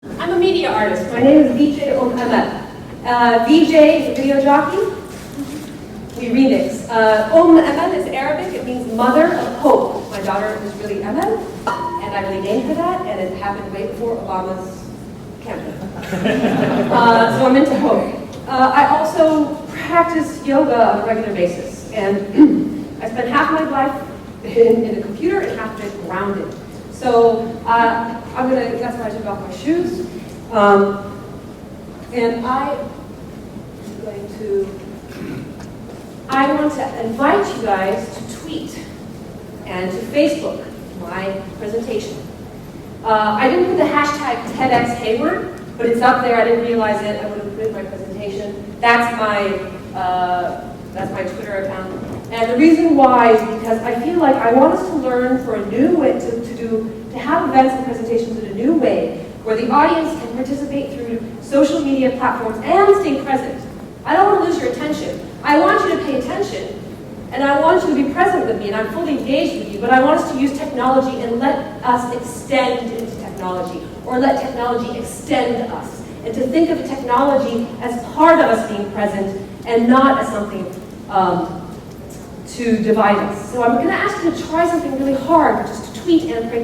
I'm a media artist. My name is VJ Amel. VJ is a video jockey. We remix. Amel is Arabic. It means mother of hope. My daughter is really Amel, and I really named her that, and it happened way before Obama's campaign. So I'm into hope. I also practice yoga on a regular basis, and I spend half my life in a computer and half of it grounded. So that's why I took off my shoes. And I want to invite you guys to tweet and to Facebook my presentation. I didn't put the hashtag TEDxHayward, but it's up there. I didn't realize it. I would have put it in my presentation. That's my Twitter account. And the reason why is because I feel like I want us to learn for a new way to have events and presentations in a new way where the audience can participate through social media platforms and stay present. I don't want to lose your attention. I want you to pay attention, and I want you to be present with me, and I'm fully engaged with you, but I want us to use technology and let us extend into technology, or let technology extend us, and to think of technology as part of us being present and not as something to divide us. So I'm going to ask you to try something really hard, which is to tweet and pay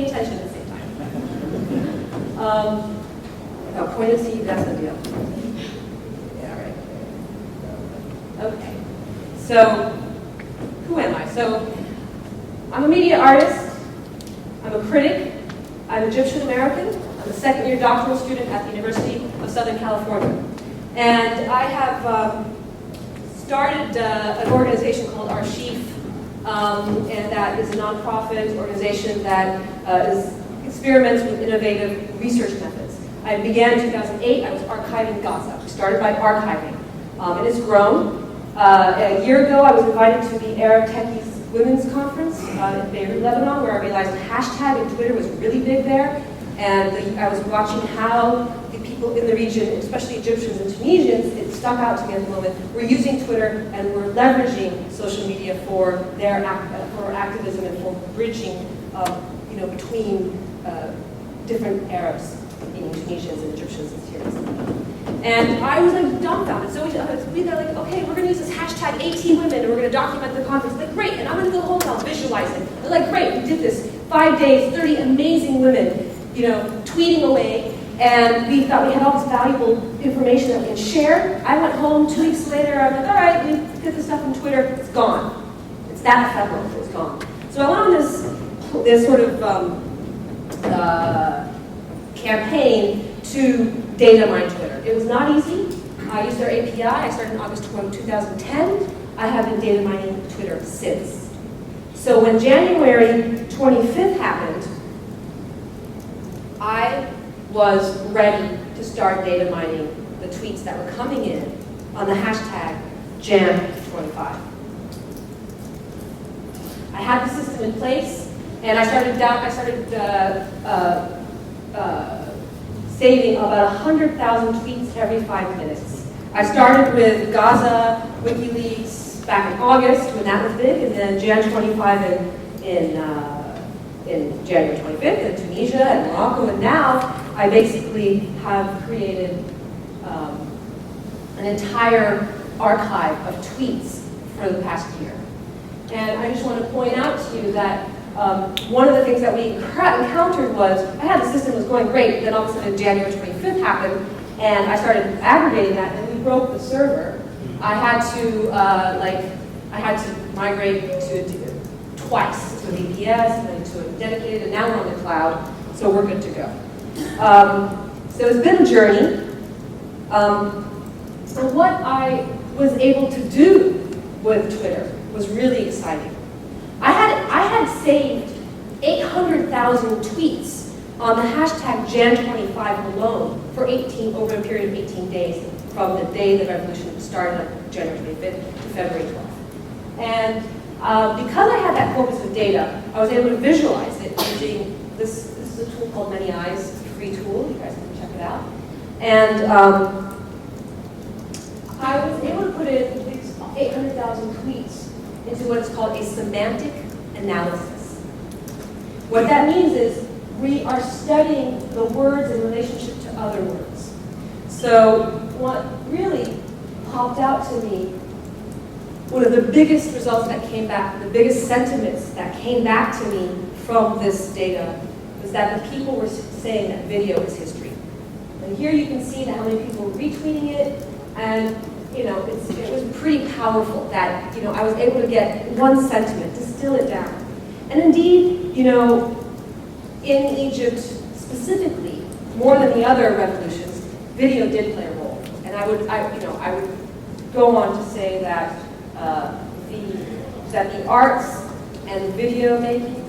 attention at the same time. Point and see, that's the deal. Yeah, right. Okay. So, who am I? So, I'm a media artist. I'm a critic. I'm Egyptian American. I'm a second-year doctoral student at the University of Southern California. And I have started an organization called R-Shief, and that is a nonprofit organization that experiments with innovative research methods. I began in 2008. I was archiving Gaza. We started by archiving, and it's grown. A year ago, I was invited to the Arab Techies Women's Conference in Beirut, Lebanon, where I realized the hashtag in Twitter was really big there. And I was watching how the people in the region, especially Egyptians and Tunisians, it stuck out to me at the moment, were using Twitter and were leveraging social media for their for activism and for bridging, between different Arabs, being Tunisians and Egyptians and Syrians. And I was like dumbfounded. So they're like, okay, we're going to use this hashtag 18 women, and we're going to document the conference. Like, great, and I'm going to go home and I'll visualize it. They're like, great, we did this. 5 days, 30 amazing women, tweeting away, and we thought we had all this valuable information that we can share. I went home 2 weeks later, I'm like, all right, we put this stuff on Twitter, it's gone. It's that ephemeral, it's gone. So I went on this sort of campaign to data mine Twitter. It was not easy. I used their API. I started in August 2010. I have been data mining Twitter since. So when January 25th happened, I was ready to start data mining the tweets that were coming in on the hashtag Jan25. I had the system in place, and I started saving about 100,000 tweets every 5 minutes. I started with Gaza, WikiLeaks back in August when that was big, and then Jan 25 in January 25th in Tunisia and Morocco, and now I basically have created an entire archive of tweets for the past year. And I just want to point out to you that one of the things that we encountered was, I had the system was going great, then all of a sudden January 25th happened, and I started aggregating that, and we broke the server. I had to migrate to twice, to a VPS, and then to a dedicated, and now we're on the cloud, so we're good to go. So it's been a journey. And what I was able to do with Twitter was really exciting. I had saved 800,000 tweets on the hashtag Jan25 alone for over a period of 18 days from the day the revolution started on January 25th to February 12th. And because I had that corpus of data, I was able to visualize it using this is a tool called Many Eyes. It's a free tool. You guys can check it out. And I was able to put in these 800,000 tweets into what is called a semantic analysis. What that means is we are studying the words in relationship to other words. So what really popped out to me, one of the biggest results that came back, the biggest sentiments that came back to me from this data was that the people were saying that video is history. And here you can see that how many people were retweeting it, and it was pretty powerful that I was able to get one sentiment, distill it down. And indeed, in Egypt specifically, more than the other revolutions, video did play a role. And I would go on to say that the arts and video making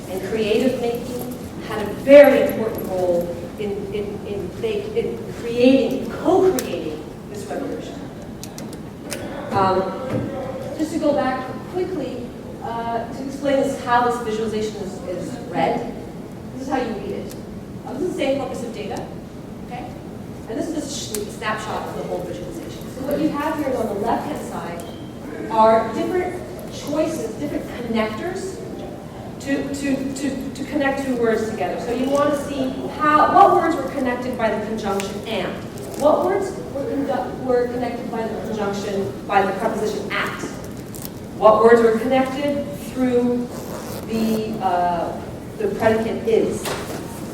and creative making had a very important role in co-creating this revolution. Just to go back quickly to explain how this visualization is read. This is how you read it. This is the same corpus of data, okay? And this is just a snapshot of the whole visualization. So what you have here is on the left-hand side are different choices, different connectors to connect two words together. So you want to see what words were connected by the conjunction and. What words were connected by the conjunction by the preposition at? What words were connected through the predicate is?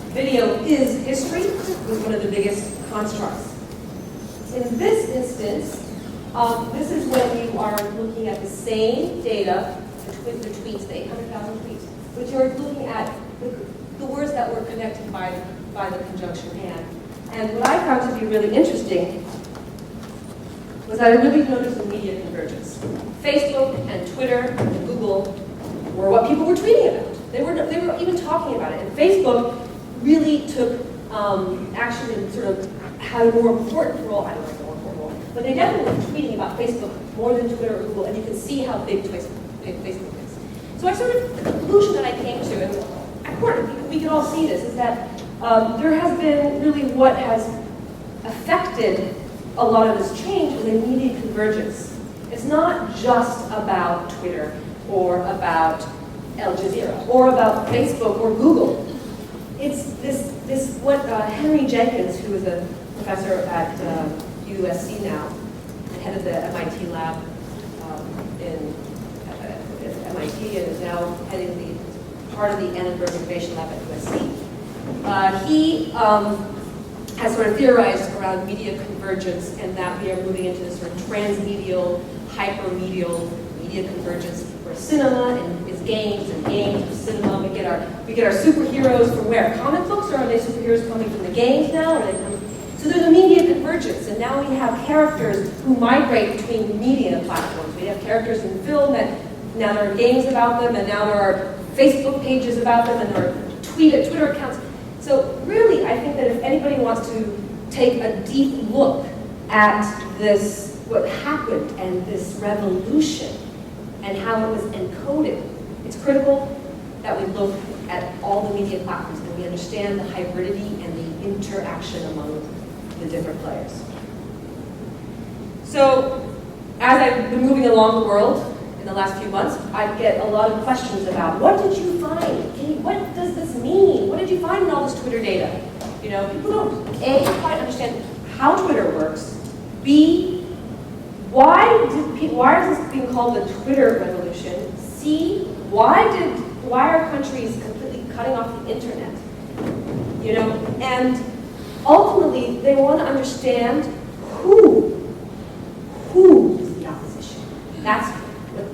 Video is history was one of the biggest constructs. In this instance, this is when you are looking at the same data, the tweets, the 800,000 tweets, but you're looking at the words that were connected by the conjunction and. And what I found to be really interesting was that I really noticed a media convergence. Facebook and Twitter and Google were what people were tweeting about. They were even talking about it. And Facebook really took action and sort of had a more important role. I don't know, more important role, but they definitely were tweeting about Facebook more than Twitter or Google, and you can see how big Facebook is. So the conclusion that I came to, and we can all see this, is that there has been really what has affected a lot of this change is a media convergence. It's not just about Twitter or about Al Jazeera or about Facebook or Google. It's this what Henry Jenkins, who is a professor at USC now, and head of the MIT lab at MIT, and is now heading the part of the Annenberg Fellowship lab at USC. He has sort of theorized around media convergence and that we are moving into this sort of transmedial, hypermedial media convergence where cinema is games and games is cinema. We get our superheroes from where? Comic books, or are they superheroes coming from the games now? So there's a media convergence, and now we have characters who migrate between media platforms. We have characters in film that now there are games about them, and now there are Facebook pages about them, and there are Twitter accounts. So really, I think that if anybody wants to take a deep look at this, what happened and this revolution and how it was encoded, it's critical that we look at all the media platforms and we understand the hybridity and the interaction among the different players. So as I've been moving along the world in the last few months, I get a lot of questions about what did you find? What does this mean? What did you find in all this Twitter data? People don't A, quite understand how Twitter works. B, why is this being called the Twitter revolution? C, why are countries completely cutting off the internet? And ultimately they want to understand who is the opposition. That's what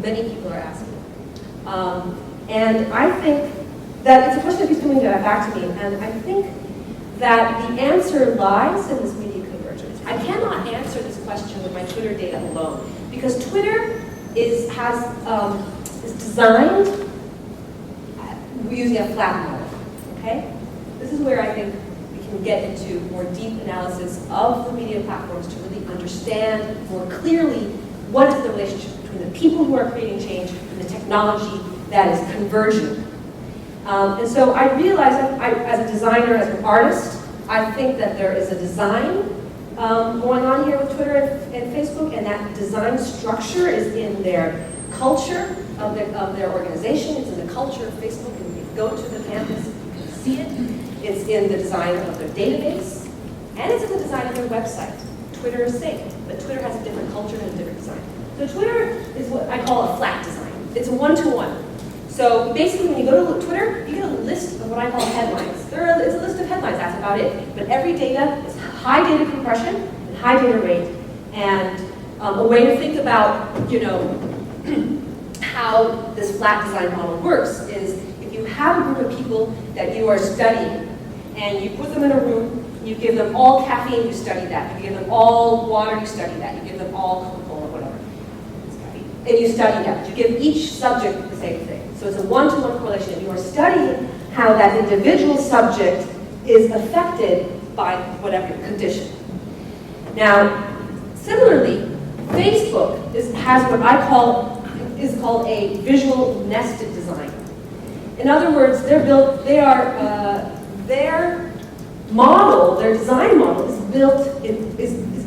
many people are asking. And I think that it's a question that keeps coming back to me, and I think that the answer lies in this media convergence. I cannot answer this question with my Twitter data alone, because Twitter is designed using a flat model, okay? This is where I think we can get into more deep analysis of the media platforms to really understand more clearly what is the relationship between the people who are creating change and the technology that is converging. And so I realize that as a designer, as an artist, I think that there is a design going on here with Twitter and Facebook, and that design structure is in their culture of their organization. It's in the culture of Facebook, and you go to the campus, you can see it. It's in the design of their database, and it's in the design of their website. Twitter is same, but Twitter has a different culture and a different design. So Twitter is what I call a flat design. It's a one-to-one. So basically, when you go to Twitter, you get a list of what I call headlines. It's a list of headlines, that's about it. But every data is high data compression and high data rate. And a way to think about, how this flat design model works is if you have a group of people that you are studying, and you put them in a room, you give them all caffeine, you study that. You give them all water, you study that. You give them all Coca-Cola, whatever. And you study that. You give each subject the same thing. So it's a one-to-one correlation. You are studying how that individual subject is affected by whatever condition. Now, similarly, Facebook has what I call is called a visual nested design. In other words, their model, their design model is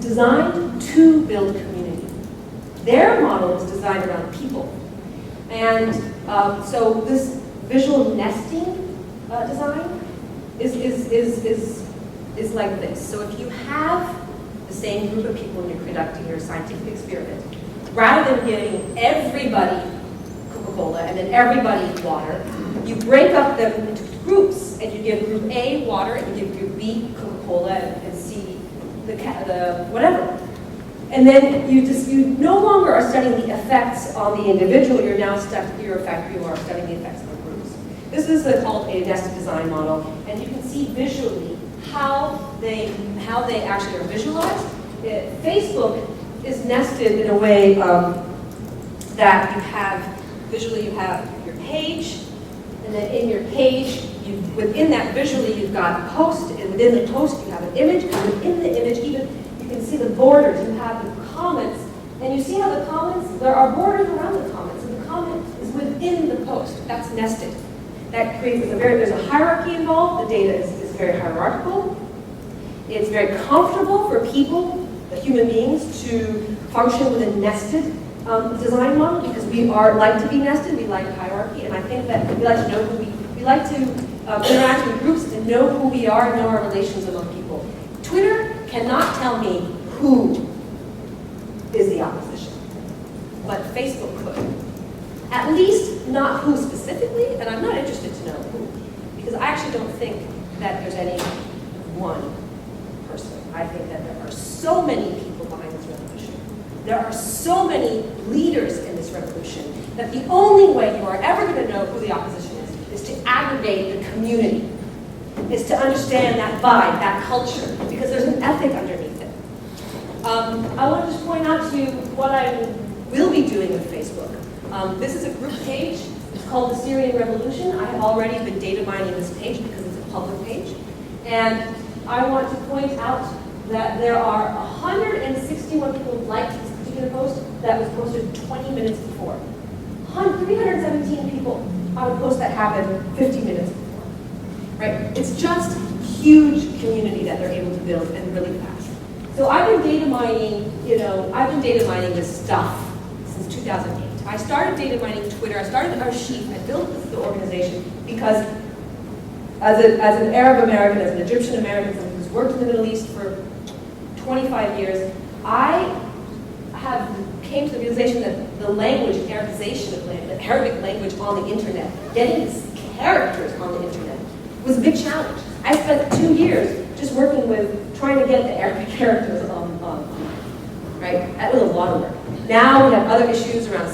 designed to build community. Their model is designed around people. And so this visual nesting design is like this. So if you have the same group of people and you're conducting your scientific experiment, rather than giving everybody Coca-Cola and then everybody water, you break up them into groups, and you give group A water, and you give group B Coca-Cola, and C the whatever. And then you no longer are studying the effects on the individual. You're now studying the effects on the groups. This is called a nested design model, and you can see visually how they actually are visualized. Facebook is nested in a way that you have visually you have your page, and then in your page, within that visually you've got a post, and within the post you have an image, and within the image even you can see the borders. You have the comments, and you see how the comments, there are borders around the comments, and the comment is within the post. That's nested. That creates there's a hierarchy involved. The data is very hierarchical. It's very comfortable for people, human beings, to function with a nested design model because we like to be nested. We like hierarchy, and I think that we like to know we like to interact with groups and know who we are and know our relations among people. Twitter cannot tell me who is the opposition, but Facebook could. At least not who specifically, and I'm not interested to know who, because I actually don't think that there's any one person. I think that there are so many people behind this revolution. There are so many leaders in this revolution that the only way you are ever going to know who the opposition is to aggregate the community, is to understand that vibe, that culture, because there's an ethic underneath it. I want to just point out to you what I will be doing with Facebook. This is a group page. It's called the Syrian Revolution. I have already been data mining this page because it's a public page. And I want to point out that there are 161 people who liked this particular post that was posted 20 minutes before. 317 people on a post that happened 50 minutes before. Right? It's just huge community that they're able to build and really fast. So I've been data mining, this stuff since 2008. I started data mining Twitter. I started R-Shief. I built the organization because as an Arab American, as an Egyptian American, someone who's worked in the Middle East for 25 years, I came to the realization that the language, Arabization of language, the Arabic language on the internet, getting these characters on the internet was a big challenge. I spent 2 years just working with trying to get the Arabic characters online, right? That was a lot of work. Now we have other issues about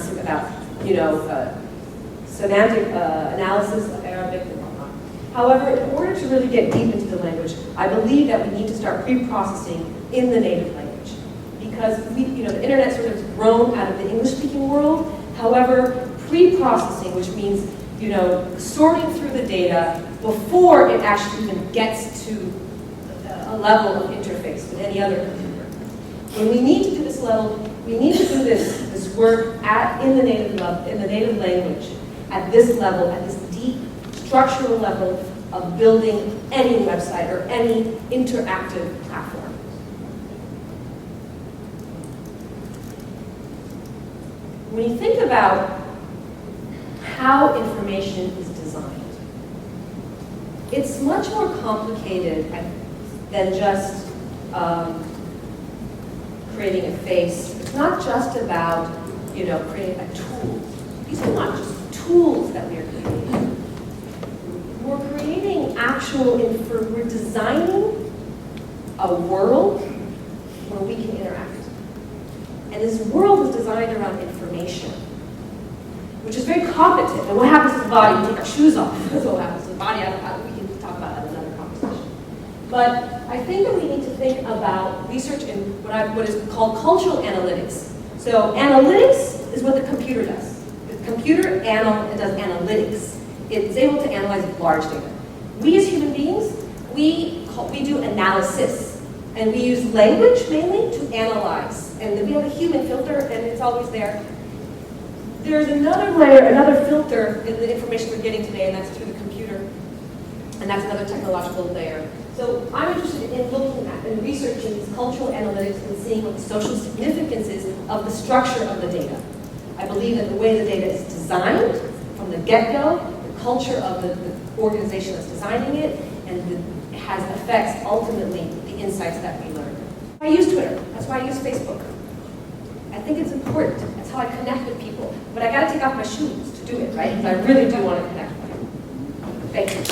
semantic analysis of Arabic and whatnot. However, in order to really get deep into the language, I believe that we need to start pre-processing in the native language. Because the internet sort of has grown out of the English-speaking world. However, pre-processing, which means sorting through the data before it actually even gets to a level of interface with any other computer. When we need to do this level, we need to do this work in the native language, at this level, at this deep structural level of building any website or any interactive platform. When you think about how information is designed, it's much more complicated than just creating a face. It's not just about, creating a tool. These are not just tools that we are creating. We're creating we're designing a world where we can interact. And this world is designed around information, which is very cognitive. And what happens to the body? We take our shoes off. That's what happens to the body. We can talk about that in another conversation. But I think that we need to think about research in what is called cultural analytics. So analytics is what the computer does. The computer does analytics. It's able to analyze large data. We as human beings, we do analysis. And we use language mainly to analyze. And we have a human filter, and it's always there. There's another layer, another filter in the information we're getting today, and that's through the computer. And that's another technological layer. So I'm interested in looking at and researching these cultural analytics and seeing what the social significance is of the structure of the data. I believe that the way the data is designed from the get-go, the culture of the organization that's designing it, and it has effects ultimately the insights that we learn. I use Twitter. That's why I use Facebook. I think it's important. That's how I connect with people. But I got to take off my shoes to do it, right? Because I really do want to connect with them. Thank you.